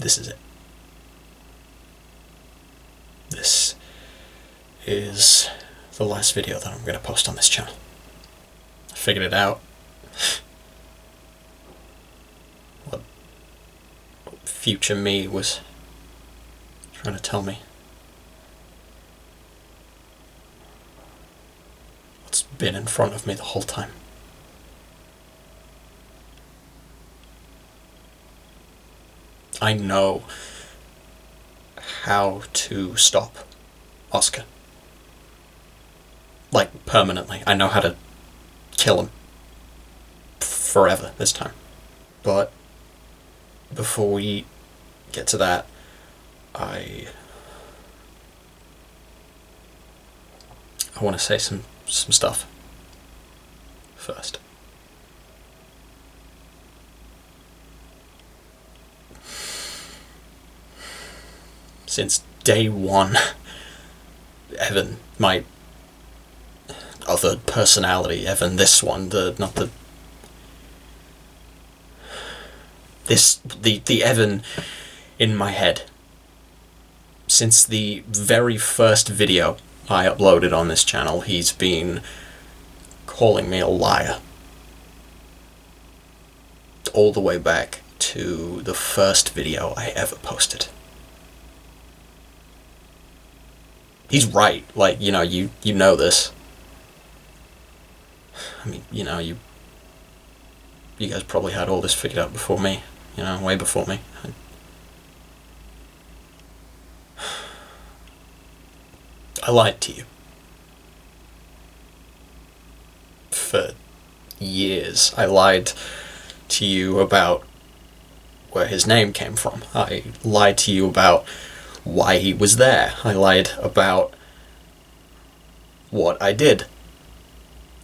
this is it. This is the last video that I'm going to post on this channel. I figured it out. What future me was trying to tell me. What's been in front of me the whole time. I know how to stop Oscar. Like, permanently. I know how to kill him. Forever, this time. But before we get to that, I want to say some stuff first. Since day one, Evan, my other personality, Evan, this one, the Evan in my head, since the very first video I uploaded on this channel, he's been calling me a liar. All the way back to the first video I ever posted. He's right, like, you know this. I mean, you guys probably had all this figured out before me, way before me. I lied to you. For years. I lied to you about where his name came from. I lied to you about why he was there. I lied about what I did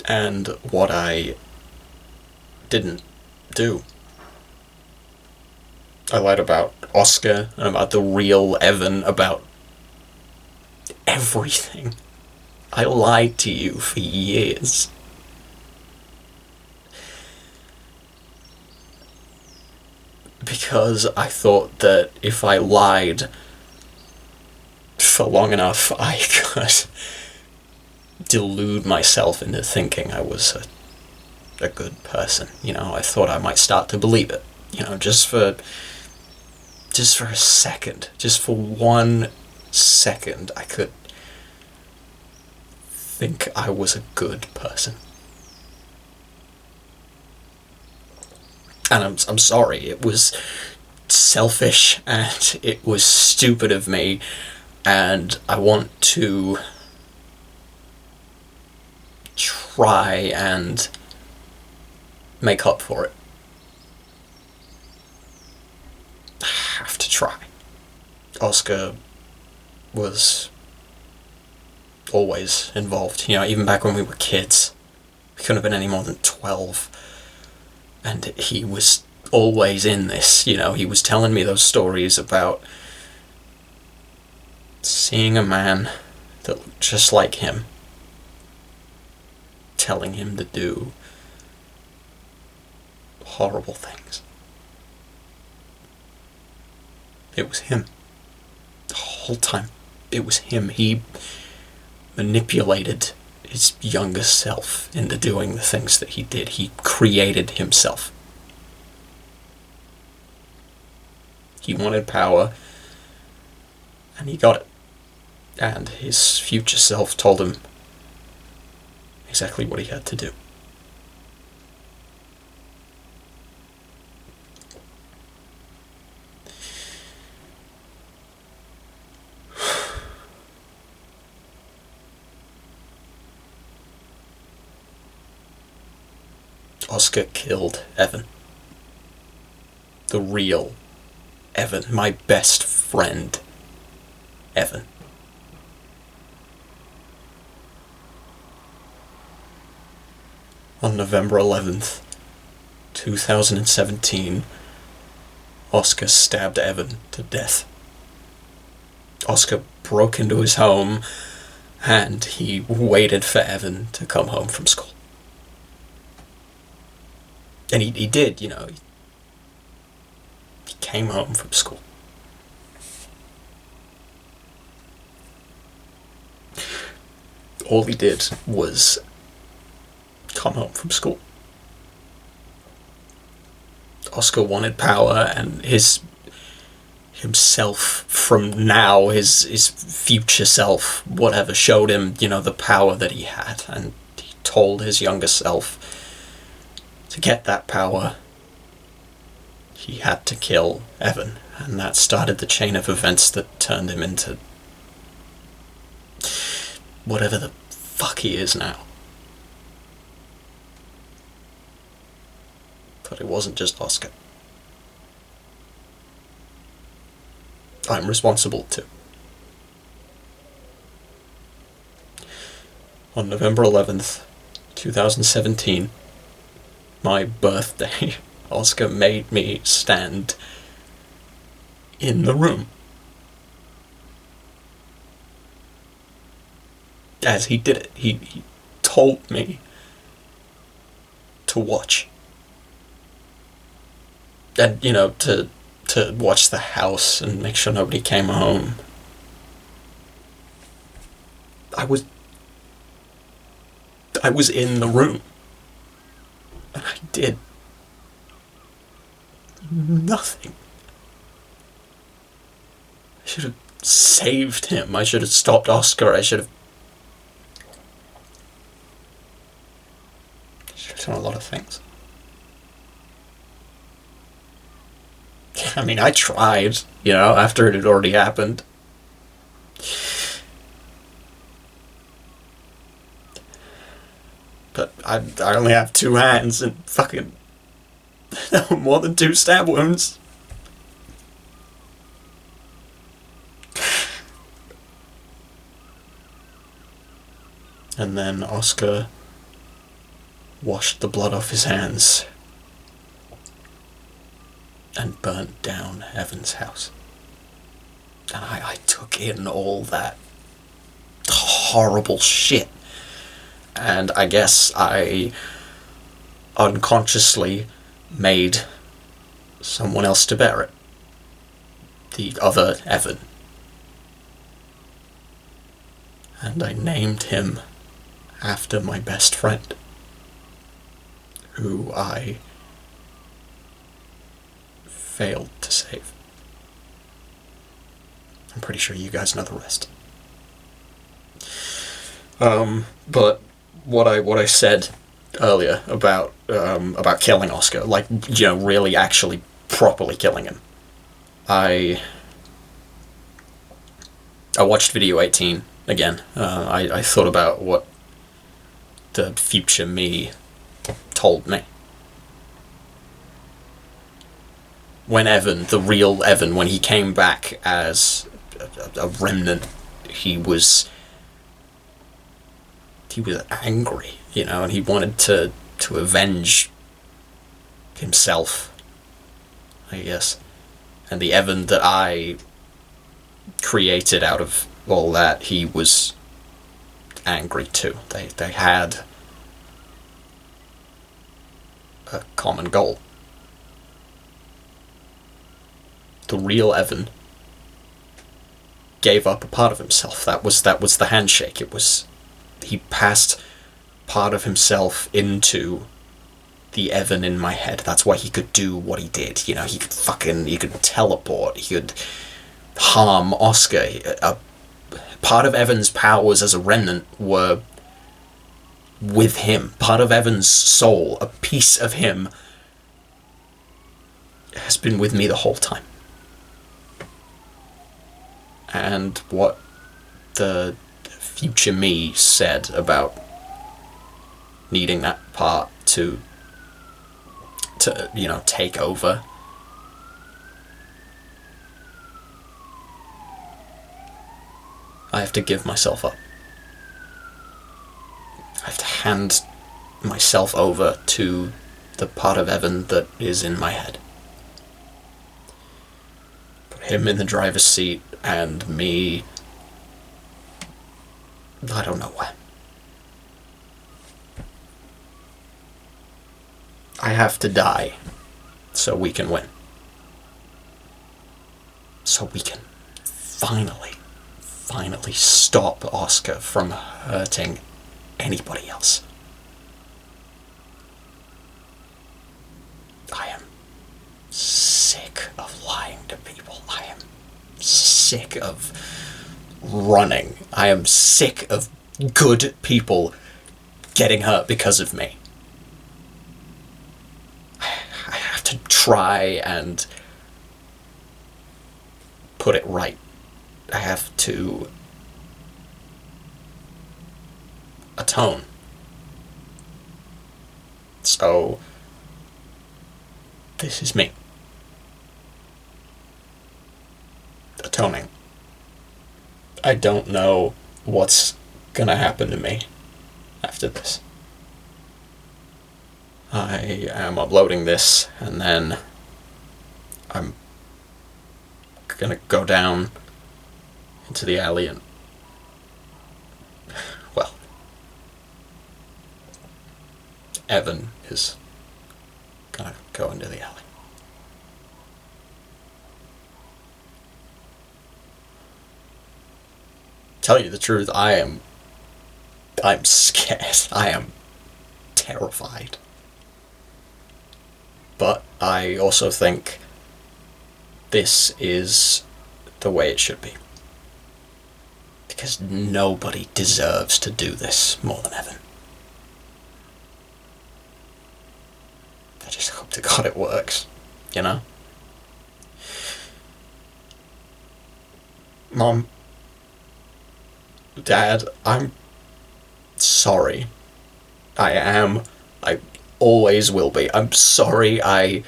and what I didn't do. I lied about Oscar and about the real Evan, about everything. I lied to you for years. Because I thought that if I lied for long enough, I could delude myself into thinking I was a good person. I thought I might start to believe it. Just for a second, just for 1 second, I could think I was a good person. And I'm sorry, it was selfish and it was stupid of me, and I want to try and make up for it. I have to try. Oscar was always involved, even back when we were kids. We couldn't have been any more than 12. And he was always in this, he was telling me those stories about seeing a man that looked just like him, telling him to do horrible things. It was him. The whole time. It was him. He manipulated his younger self into doing the things that he did. He created himself. He wanted power, and he got it. And his future self told him exactly what he had to do. Oscar killed Evan. The real Evan. My best friend, Evan. On November 11th, 2017, Oscar stabbed Evan to death. Oscar broke into his home, and he waited for Evan to come home from school. And he did, He came home from school. all he did was come home from school. Oscar wanted power, and himself from now, his future self, whatever, showed him, the power that he had, and he told his younger self to get that power, he had to kill Evan, and that started the chain of events that turned him into whatever the fuck he is now. But it wasn't just Oscar. I'm responsible too. On November 11th, 2017, my birthday, Oscar made me stand in the room. As he did it, he told me to watch. And, to watch the house and make sure nobody came home. I was in the room. And I did nothing. I should have saved him. I should have stopped Oscar. I should have done a lot of things. I mean, I tried, after it had already happened. But I only have 2 hands and fucking more than 2 stab wounds. And then Oscar washed the blood off his hands and burnt down Evan's house. And I took in all that horrible shit. And I guess I unconsciously made someone else to bear it. The other Evan. And I named him after my best friend, who I failed to save. I'm pretty sure you guys know the rest. But what I said earlier about killing Oscar, really actually properly killing him. I watched Video 18 again. I thought about what the future me told me. When Evan, the real Evan, when he came back as a remnant, he was angry, and he wanted to avenge himself, I guess. And the Evan that I created out of all that, he was angry too. They had a common goal. The real Evan gave up a part of himself. That was the handshake. He passed part of himself into the Evan in my head. That's why he could do what he did. He could teleport. He could harm Oscar. Part of Evan's powers as a remnant were with him. Part of Evan's soul, a piece of him, has been with me the whole time. And what the future me said about needing that part to take over. I have to give myself up. I have to hand myself over to the part of Evan that is in my head. Put him in the driver's seat and me, I don't know where. I have to die so we can win. So we can finally finally stop Oscar from hurting anybody else. I am sick of lying to people. I am sick of running. I am sick of good people getting hurt because of me. I have to try and put it right. I have to atone. So, this is me. Atoning. I don't know what's gonna happen to me after this. I am uploading this, and then I'm gonna go down into the alley and, well, Evan is gonna go into the alley. Tell you the truth, I'm scared. I am terrified. But I also think this is the way it should be. Because nobody deserves to do this more than Evan. I just hope to God it works, you know? Mom, Dad, I'm sorry. I always will be. I'm sorry I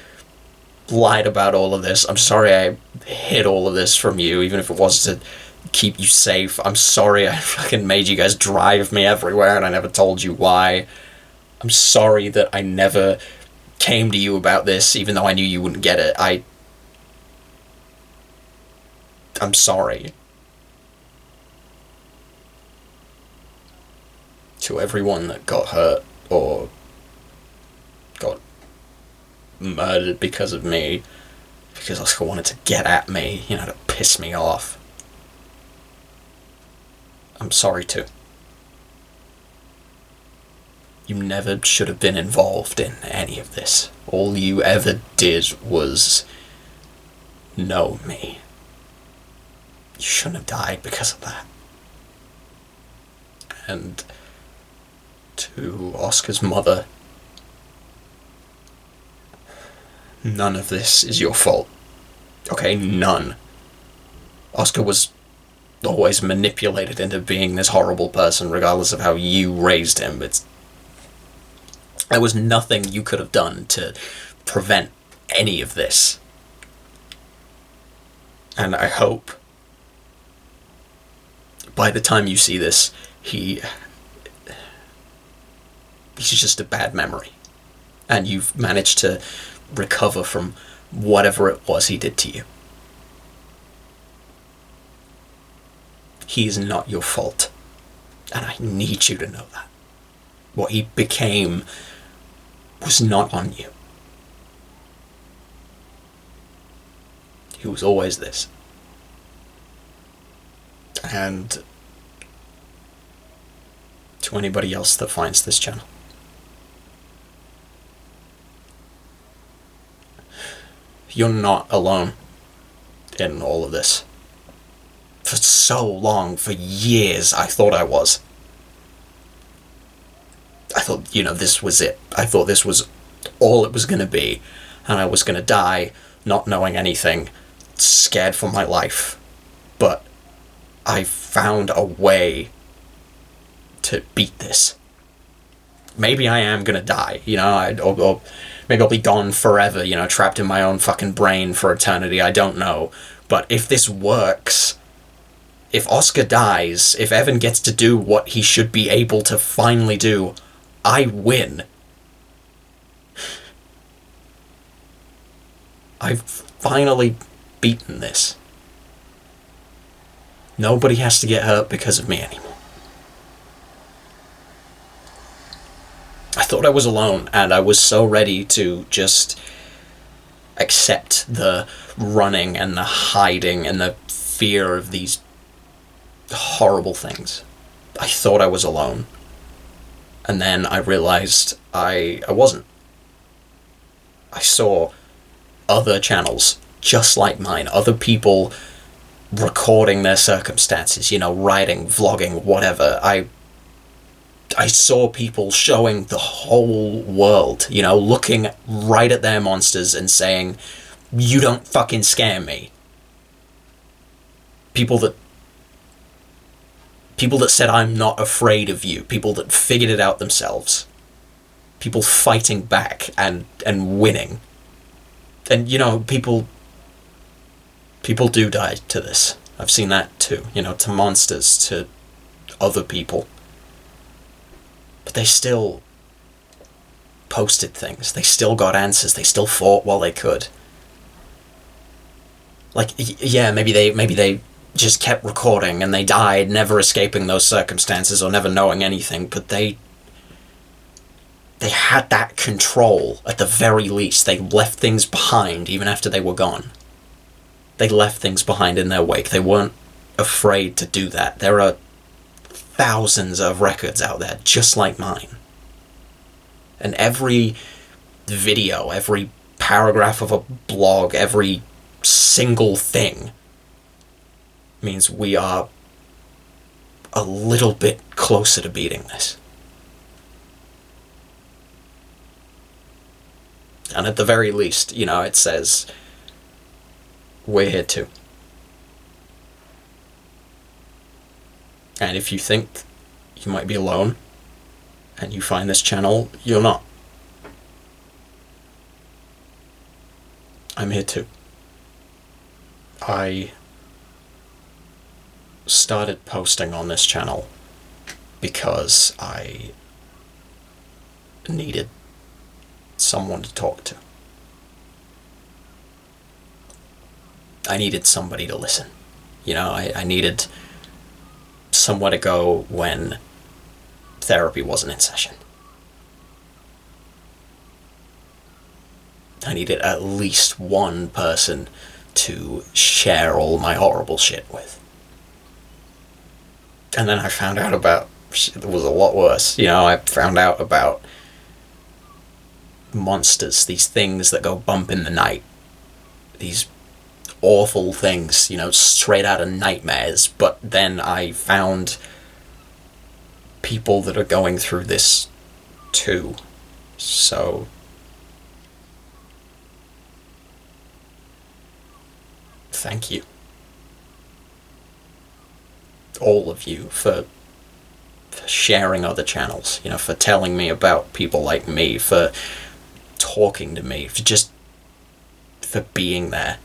lied about all of this. I'm sorry I hid all of this from you, even if it was to keep you safe. I'm sorry I fucking made you guys drive me everywhere and I never told you why. I'm sorry that I never came to you about this, even though I knew you wouldn't get it. I'm sorry. To everyone that got hurt or got murdered because of me, because Oscar wanted to get at me, you know, to piss me off. I'm sorry too. You never should have been involved in any of this. All you ever did was know me. You shouldn't have died because of that. And to Oscar's mother, none of this is your fault. Okay, none. Oscar was always manipulated into being this horrible person, regardless of how you raised him. There was nothing you could have done to prevent any of this. And I hope by the time you see this, he's just a bad memory. And you've managed to recover from whatever it was he did to you. He's not your fault. And I need you to know that. What he became was not on you. He was always this. And to anybody else that finds this channel, you're not alone in all of this. For so long, for years, I thought I was. I thought, this was it. I thought this was all it was going to be. And I was going to die not knowing anything, scared for my life. But I found a way to beat this. Maybe I am going to die, or maybe I'll be gone forever, trapped in my own fucking brain for eternity. I don't know. But if this works, if Oscar dies, if Evan gets to do what he should be able to finally do, I win. I've finally beaten this. Nobody has to get hurt because of me anymore. I thought I was alone, and I was so ready to just accept the running and the hiding and the fear of these horrible things. I thought I was alone. And then I realized I wasn't. I saw other channels just like mine, other people recording their circumstances, writing, vlogging, whatever. I saw people showing the whole world, looking right at their monsters and saying, "You don't fucking scare me." People that said, "I'm not afraid of you." People that figured it out themselves. People fighting back and winning. And, people do die to this. I've seen that too, to monsters, to other people. But they still posted things. They still got answers. They still fought while they could. Like, yeah, maybe they just kept recording and they died, never escaping those circumstances or never knowing anything, but they had that control at the very least. They left things behind even after they were gone. They left things behind in their wake. They weren't afraid to do that. There are thousands of records out there just like mine. And every video, every paragraph of a blog, every single thing means we are a little bit closer to beating this. And at the very least, it says, we're here too. And if you think you might be alone and you find this channel, you're not. I'm here too. I started posting on this channel because I needed someone to talk to. I needed somebody to listen. I needed somewhere to go when therapy wasn't in session. I needed at least one person to share all my horrible shit with. And then I found out about shit that was a lot worse. I found out about monsters, these things that go bump in the night. These awful things, straight out of nightmares. But then I found people that are going through this too. So thank you. All of you for sharing other channels, for telling me about people like me, for talking to me, for being there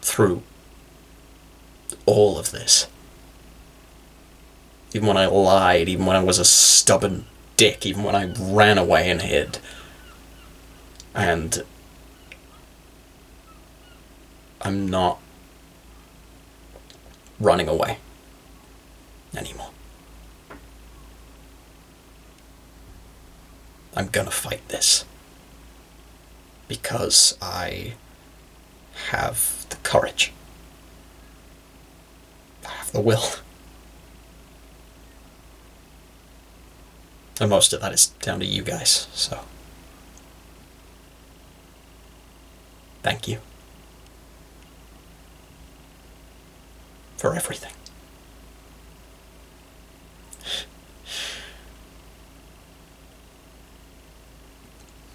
through all of this. Even when I lied, even when I was a stubborn dick, even when I ran away and hid. And I'm not running away anymore. I'm gonna fight this because I have the courage. I have the will. And most of that is down to you guys, so thank you for everything.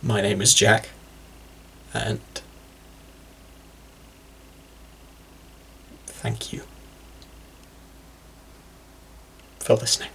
My name is Jack, and thank you for listening.